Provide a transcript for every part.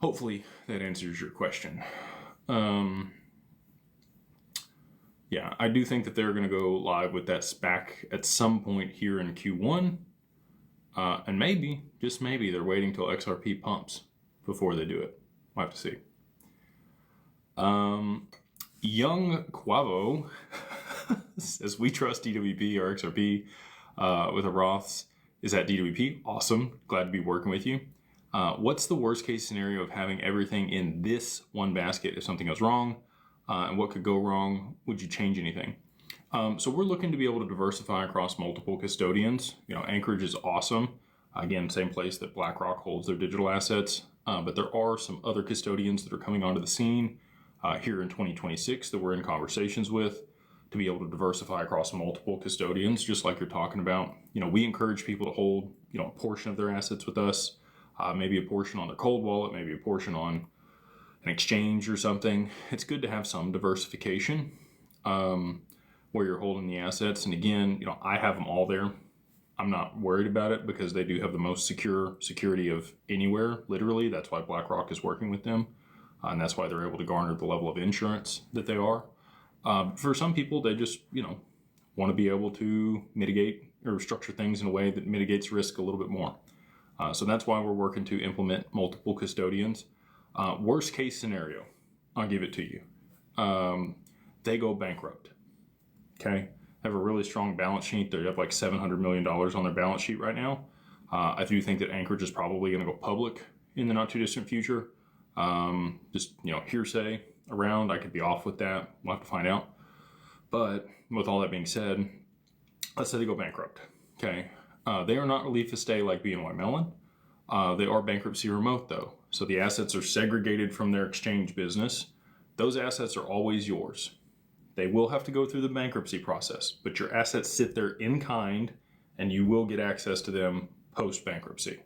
hopefully that answers your question. Yeah, I do think that they're going to go live with that SPAC at some point here in Q1. And maybe, just maybe, they're waiting till XRP pumps before they do it. We'll have to see. Young Quavo says, we trust DWP or XRP with a Roths. Is that DWP? Awesome. Glad to be working with you. What's the worst case scenario of having everything in this one basket if something goes wrong? And what could go wrong? Would you change anything? So we're looking to be able to diversify across multiple custodians. You know, Anchorage is awesome. Again, same place that BlackRock holds their digital assets. But there are some other custodians that are coming onto the scene here in 2026 that we're in conversations with to be able to diversify across multiple custodians, just like you're talking about. You know, we encourage people to hold, you know, a portion of their assets with us, maybe a portion on their cold wallet, maybe a portion on an exchange or something. It's good to have some diversification where you're holding the assets. And again, you know, I have them all there. I'm not worried about it because they do have the most secure security of anywhere, literally. That's why BlackRock is working with them. And that's why they're able to garner the level of insurance that they are. For some people, they just, you know, want to be able to mitigate or structure things in a way that mitigates risk a little bit more. So that's why we're working to implement multiple custodians. Worst case scenario, I'll give it to you. They go bankrupt. Okay. They have a really strong balance sheet. They have like $700 million on their balance sheet right now. I do think that Anchorage is probably going to go public in the not too distant future. Just, you know, hearsay around. I could be off with that. We'll have to find out. But with all that being said, let's say they go bankrupt. Okay. They are not relief estate like BNY Mellon. They are bankruptcy remote though. So the assets are segregated from their exchange business. Those assets are always yours. They will have to go through the bankruptcy process, but your assets sit there in kind and you will get access to them post bankruptcy.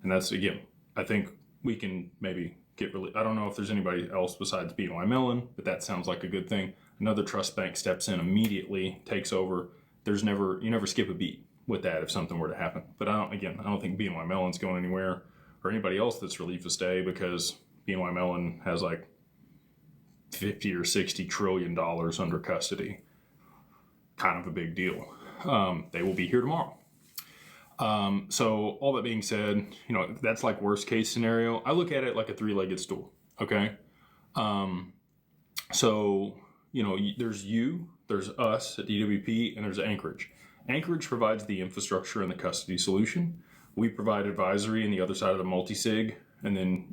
And that's, again, I think we can maybe get really, I don't know if there's anybody else besides BNY Mellon, but that sounds like a good thing. Another trust bank steps in immediately, takes over. You never skip a beat with that if something were to happen. But I don't think BNY Mellon's going anywhere or anybody else that's relief estate because BNY Mellon has like 50 or 60 trillion dollars under custody. Kind of a big deal. They will be here tomorrow. So all that being said, you know, that's like worst case scenario. I look at it like a three-legged stool. Okay. So, you know, there's us at DWP, and there's Anchorage. Anchorage provides the infrastructure and the custody solution. We provide advisory on the other side of the multi-sig, and then